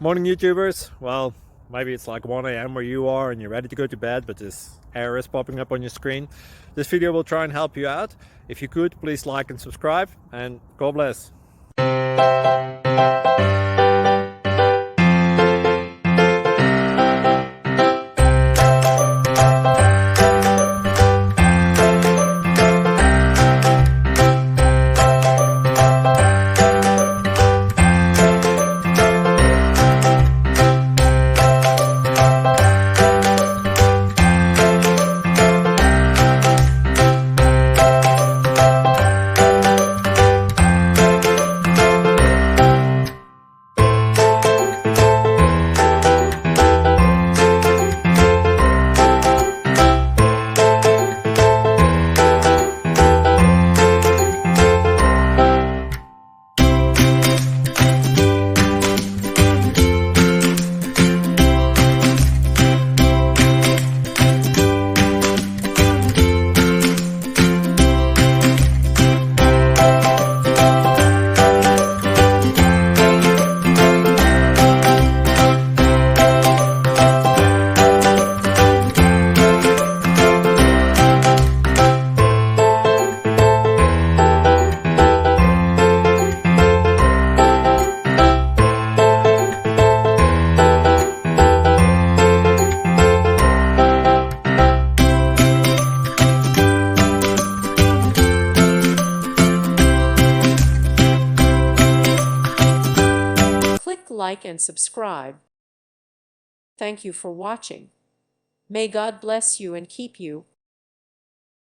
Morning YouTubers. Well, maybe it's like 1 a.m. where you are and you're ready to go to bed, but this error is popping up on your screen. This video will try and help you out. If you could, please like and subscribe, and God bless. Like and subscribe. Thank you for watching. May God bless you and keep you.